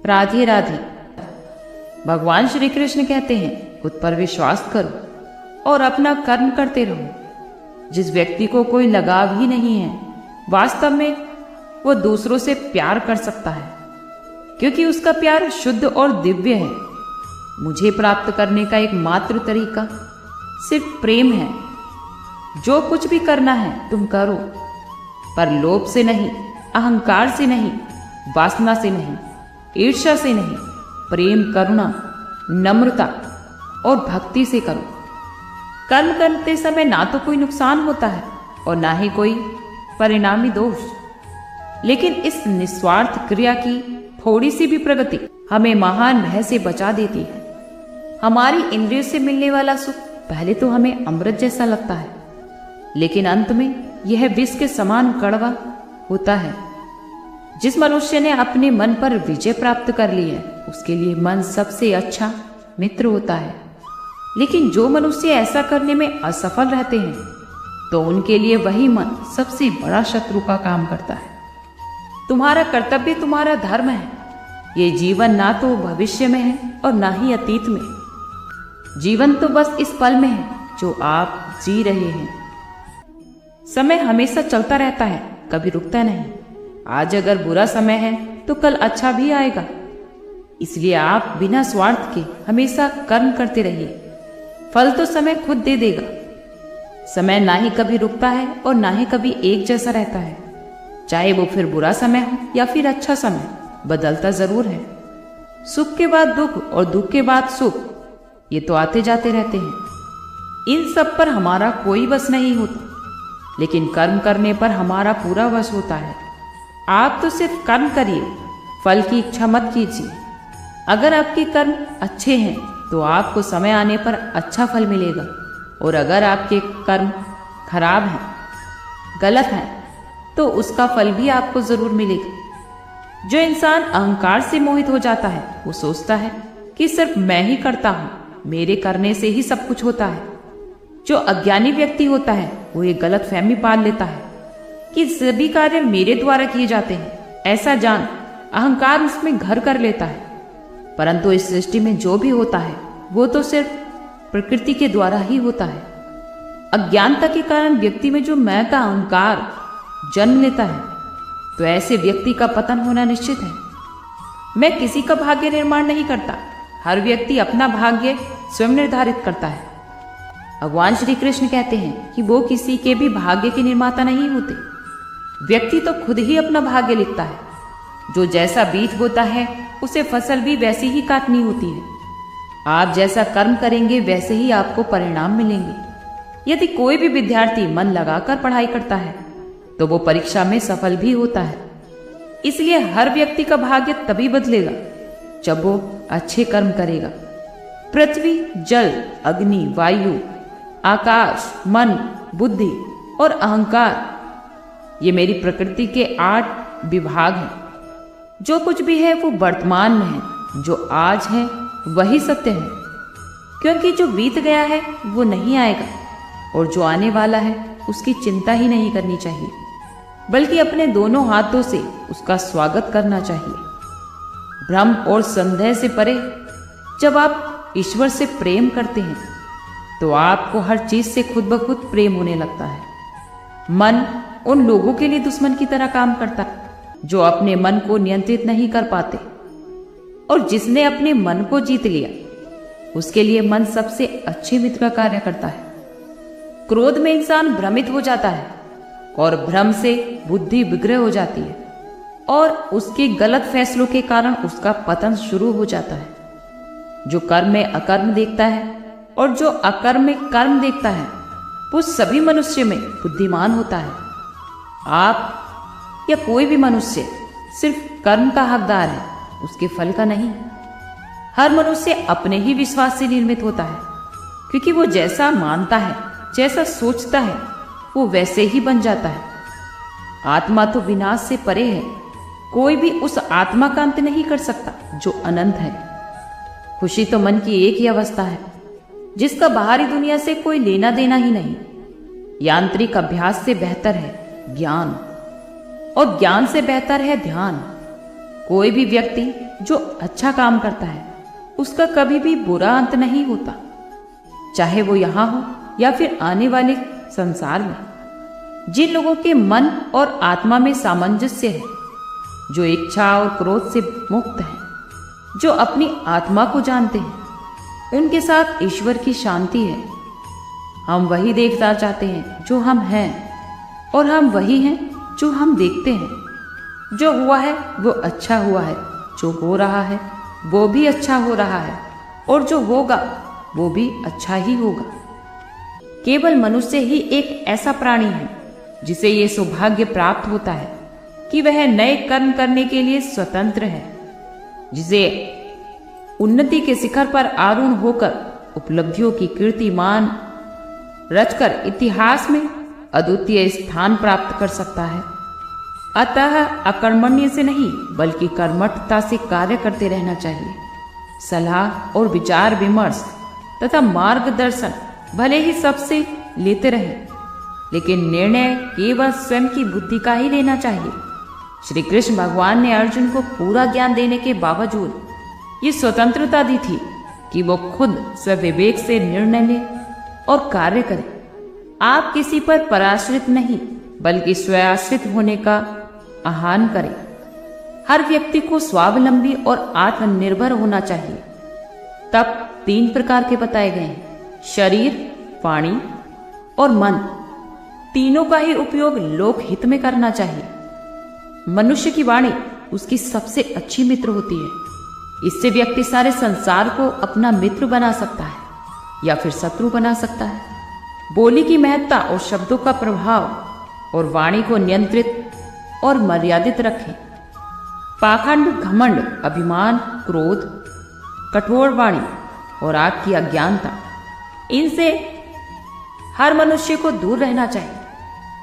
राधे राधे। भगवान श्री कृष्ण कहते हैं खुद पर विश्वास करो और अपना कर्म करते रहो। जिस व्यक्ति को कोई लगाव ही नहीं है, वास्तव में वो दूसरों से प्यार कर सकता है, क्योंकि उसका प्यार शुद्ध और दिव्य है। मुझे प्राप्त करने का एकमात्र तरीका सिर्फ प्रेम है। जो कुछ भी करना है तुम करो, पर लोभ से नहीं, अहंकार से नहीं, वासना से नहीं, ईर्ष्या से नहीं, प्रेम, करुणा, नम्रता और भक्ति से करो। कर्म करते समय ना तो कोई नुकसान होता है और ना ही कोई परिणामी दोष, लेकिन इस निस्वार्थ क्रिया की थोड़ी सी भी प्रगति हमें महान भय से बचा देती है। हमारी इंद्रियों से मिलने वाला सुख पहले तो हमें अमृत जैसा लगता है, लेकिन अंत में यह विष के समान कड़वा होता है। जिस मनुष्य ने अपने मन पर विजय प्राप्त कर ली है, उसके लिए मन सबसे अच्छा मित्र होता है। लेकिन जो मनुष्य ऐसा करने में असफल रहते हैं, तो उनके लिए वही मन सबसे बड़ा शत्रु का काम करता है। तुम्हारा कर्तव्य तुम्हारा धर्म है। ये जीवन ना तो भविष्य में है और ना ही अतीत में। जीवन तो बस इस पल में है जो आप जी रहे हैं। समय हमेशा चलता रहता है, कभी रुकता नहीं। आज अगर बुरा समय है तो कल अच्छा भी आएगा। इसलिए आप बिना स्वार्थ के हमेशा कर्म करते रहिए। फल तो समय खुद दे देगा। समय ना ही कभी रुकता है और ना ही कभी एक जैसा रहता है। चाहे वो फिर बुरा समय हो या फिर अच्छा समय, बदलता जरूर है। सुख के बाद दुख और दुख के बाद सुख, ये तो आते जाते रहते हैं। इन सब पर हमारा कोई बस नहीं होता, लेकिन कर्म करने पर हमारा पूरा वश होता है। आप तो सिर्फ कर्म करिए, फल की इच्छा मत कीजिए। अगर आपके कर्म अच्छे हैं तो आपको समय आने पर अच्छा फल मिलेगा, और अगर आपके कर्म खराब हैं, गलत हैं, तो उसका फल भी आपको जरूर मिलेगा। जो इंसान अहंकार से मोहित हो जाता है, वो सोचता है कि सिर्फ मैं ही करता हूं, मेरे करने से ही सब कुछ होता है। जो अज्ञानी व्यक्ति होता है, वो ये गलत फहमी पाल लेता है कि सभी कार्य मेरे द्वारा किए जाते हैं। ऐसा जान अहंकार उसमें घर कर लेता है। परंतु इस सृष्टि में जो भी होता है, वो तो सिर्फ प्रकृति के द्वारा ही होता है। अज्ञानता के कारण व्यक्ति में जो मैं का अहंकार जन्म लेता है, तो ऐसे व्यक्ति का पतन होना निश्चित है। मैं किसी का भाग्य निर्माण नहीं करता। हर व्यक्ति अपना भाग्य स्वयं निर्धारित करता है। भगवान श्री कृष्ण कहते हैं कि वो किसी के भी भाग्य के निर्माता नहीं होते। व्यक्ति तो खुद ही अपना भाग्य लिखता है। जो जैसा बीज बोता है, उसे फसल भी वैसी ही काटनी होती है। आप जैसा कर्म करेंगे, वैसे ही आपको परिणाम मिलेंगे। यदि कोई भी विद्यार्थी मन लगाकर पढ़ाई करता है, तो वो परीक्षा में सफल भी होता है। इसलिए हर व्यक्ति का भाग्य तभी बदलेगा जब वो अच्छे कर्म करेगा। पृथ्वी, जल, अग्नि, वायु, आकाश, मन, बुद्धि और अहंकार, ये मेरी प्रकृति के 8 विभाग हैं। जो कुछ भी है वो वर्तमान में है। जो आज है वही सत्य है, क्योंकि जो बीत गया है वो नहीं आएगा, और जो आने वाला है उसकी चिंता ही नहीं करनी चाहिए, बल्कि अपने दोनों हाथों से उसका स्वागत करना चाहिए। भ्रम और संदेह से परे जब आप ईश्वर से प्रेम करते हैं, तो आपको हर चीज से खुद ब खुद प्रेम होने लगता है। मन उन लोगों के लिए दुश्मन की तरह काम करता है जो अपने मन को नियंत्रित नहीं कर पाते, और जिसने अपने मन को जीत लिया, उसके लिए मन सबसे अच्छे मित्र का कार्य करता है। क्रोध में इंसान भ्रमित हो जाता है, और भ्रम से बुद्धि विग्रह हो जाती है, और उसके गलत फैसलों के कारण उसका पतन शुरू हो जाता है। जो कर्म में अकर्म देखता है और जो अकर्म में कर्म देखता है, वो सभी मनुष्य में बुद्धिमान होता है। आप या कोई भी मनुष्य सिर्फ कर्म का हकदार है, उसके फल का नहीं। हर मनुष्य अपने ही विश्वास से निर्मित होता है, क्योंकि वो जैसा मानता है, जैसा सोचता है, वो वैसे ही बन जाता है। आत्मा तो विनाश से परे है। कोई भी उस आत्मा का अंत नहीं कर सकता जो अनंत है। खुशी तो मन की एक ही अवस्था है, जिसका बाहरी दुनिया से कोई लेना देना ही नहीं। यांत्रिक अभ्यास से बेहतर है ज्ञान, और ज्ञान से बेहतर है ध्यान। कोई भी व्यक्ति जो अच्छा काम करता है उसका कभी भी बुरा अंत नहीं होता, चाहे वो यहाँ हो या फिर आने वाले संसार में। जिन लोगों के मन और आत्मा में सामंजस्य है, जो इच्छा और क्रोध से मुक्त हैं, जो अपनी आत्मा को जानते हैं, उनके साथ ईश्वर की शांति है। हम वही देखना चाहते हैं जो हम हैं, और हम वही हैं जो हम देखते हैं। जो हुआ है वो अच्छा हुआ है, जो हो रहा है वो भी अच्छा हो रहा है, और जो होगा वो भी अच्छा ही होगा। केवल मनुष्य ही एक ऐसा प्राणी है जिसे ये सौभाग्य प्राप्त होता है कि वह नए कर्म करने के लिए स्वतंत्र है, जिसे उन्नति के शिखर पर आरूढ़ होकर उपलब्धियों की कीर्तिमान रचकर इतिहास में अद्वितीय स्थान प्राप्त कर सकता है। अतः अकर्मण्य से नहीं बल्कि कर्मठता से कार्य करते रहना चाहिए। सलाह और विचार विमर्श तथा मार्गदर्शन भले ही सबसे लेते रहे, लेकिन निर्णय केवल स्वयं की बुद्धि का ही लेना चाहिए। श्री कृष्ण भगवान ने अर्जुन को पूरा ज्ञान देने के बावजूद ये स्वतंत्रता दी थी कि वो खुद स्वविवेक से निर्णय ले और कार्य करे। आप किसी पर पराश्रित नहीं बल्कि स्वयाश्रित होने का आह्वान करें। हर व्यक्ति को स्वावलंबी और आत्मनिर्भर होना चाहिए। तप 3 प्रकार के बताए गए हैं: शरीर, वाणी और मन। तीनों का ही उपयोग लोक हित में करना चाहिए। मनुष्य की वाणी उसकी सबसे अच्छी मित्र होती है। इससे व्यक्ति सारे संसार को अपना मित्र बना सकता है या फिर शत्रु बना सकता है। बोली की महत्ता और शब्दों का प्रभाव और वाणी को नियंत्रित और मर्यादित रखें। पाखंड, घमंड, अभिमान, क्रोध, कठोर वाणी और आपकी अज्ञानता, इनसे हर मनुष्य को दूर रहना चाहिए।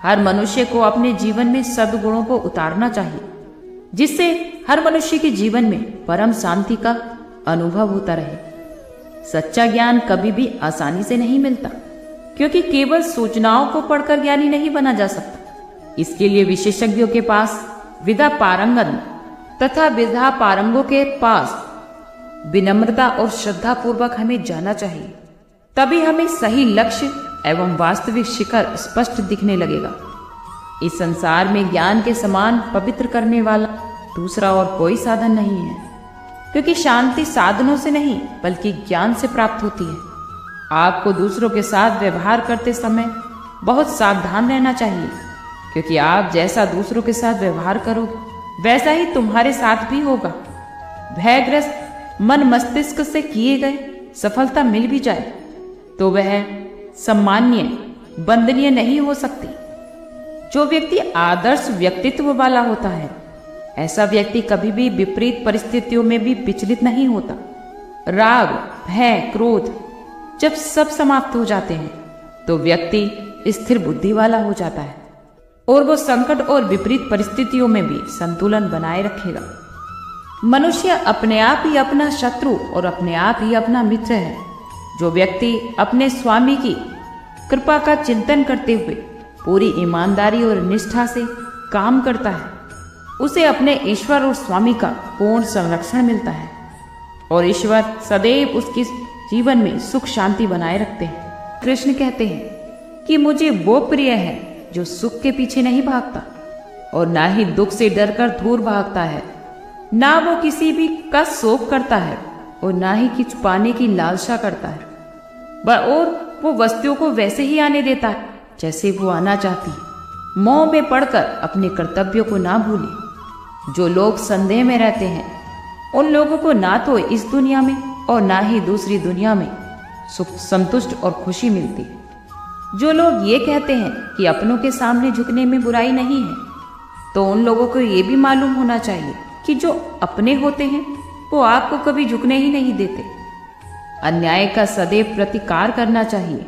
हर मनुष्य को अपने जीवन में सद्गुणों को उतारना चाहिए, जिससे हर मनुष्य के जीवन में परम शांति का अनुभव होता रहे। सच्चा ज्ञान कभी भी आसानी से नहीं मिलता, क्योंकि केवल सूचनाओं को पढ़कर ज्ञानी नहीं बना जा सकता। इसके लिए विशेषज्ञों के पास, विद्या पारंगत तथा विद्या पारंगों के पास विनम्रता और श्रद्धा पूर्वक हमें जाना चाहिए। तभी हमें सही लक्ष्य एवं वास्तविक शिखर स्पष्ट दिखने लगेगा। इस संसार में ज्ञान के समान पवित्र करने वाला दूसरा और कोई साधन नहीं है, क्योंकि शांति साधनों से नहीं बल्कि ज्ञान से प्राप्त होती है। आपको दूसरों के साथ व्यवहार करते समय बहुत सावधान रहना चाहिए, क्योंकि आप जैसा दूसरों के साथ व्यवहार करोगे वैसा ही तुम्हारे साथ भी होगा। भयग्रस्त मन मस्तिष्क से किए गए सफलता मिल भी जाए तो वह सम्माननीय, वंदनीय नहीं हो सकती। जो व्यक्ति आदर्श व्यक्तित्व वाला होता है, ऐसा व्यक्ति कभी भी विपरीत परिस्थितियों में भी विचलित नहीं होता। राग, भय, क्रोध जब सब समाप्त हो जाते हैं तो व्यक्ति स्थिर बुद्धि वाला हो जाता है और वो संकट और विपरीत परिस्थितियों में भी संतुलन बनाए रखेगा। मनुष्य अपने आप ही अपना शत्रु और अपने आप ही अपना मित्र है। जो व्यक्ति अपने स्वामी की कृपा का चिंतन करते हुए पूरी ईमानदारी और निष्ठा से काम करता है, उसे अपने ईश्वर और स्वामी का पूर्ण संरक्षण मिलता है और ईश्वर सदैव उसके जीवन में सुख शांति बनाए रखते हैं। कृष्ण कहते हैं कि मुझे वो प्रिय है जो सुख के पीछे नहीं भागता और ना ही दुख से डरकर दूर भागता है, ना वो किसी भी का शोक करता है और ना ही कुछ पाने की लालसा करता है, और वो वस्तुओं को वैसे ही आने देता है जैसे वो आना चाहती है। मोह में पड़कर अपने कर्तव्यों को ना भूले। जो लोग संदेह में रहते हैं उन लोगों को ना तो इस दुनिया में और ना ही दूसरी दुनिया में सुख, संतुष्ट और खुशी मिलती है। जो लोग ये कहते हैं कि अपनों के सामने झुकने में बुराई नहीं है, तो उन लोगों को ये भी मालूम होना चाहिए कि जो अपने होते हैं वो आपको कभी झुकने ही नहीं देते। अन्याय का सदैव प्रतिकार करना चाहिए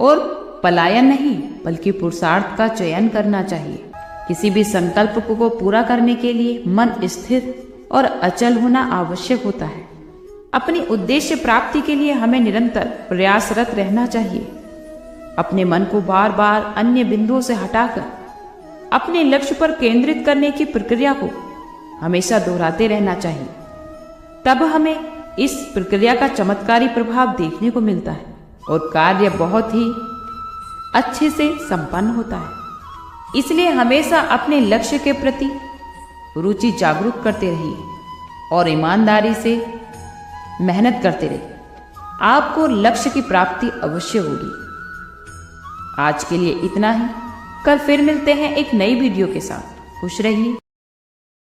और पलायन नहीं बल्कि पुरुषार्थ का चयन करना चाहिए। किसी भी संकल्प को पूरा करने के लिए मन स्थिर और अचल होना आवश्यक होता है। अपनी उद्देश्य प्राप्ति के लिए हमें निरंतर प्रयासरत रहना चाहिए। अपने मन को बार बार अन्य बिंदुओं से हटाकर अपने लक्ष्य पर केंद्रित करने की प्रक्रिया को हमेशा दोहराते रहना चाहिए। तब हमें इस प्रक्रिया का चमत्कारी प्रभाव देखने को मिलता है और कार्य बहुत ही अच्छे से संपन्न होता है। इसलिए हमेशा अपने लक्ष्य के प्रति रुचि जागरूक करते रहिए और ईमानदारी से मेहनत करते रहिए। आपको लक्ष्य की प्राप्ति अवश्य होगी। आज के लिए इतना ही। कल फिर मिलते हैं एक नई वीडियो के साथ। खुश रहिए।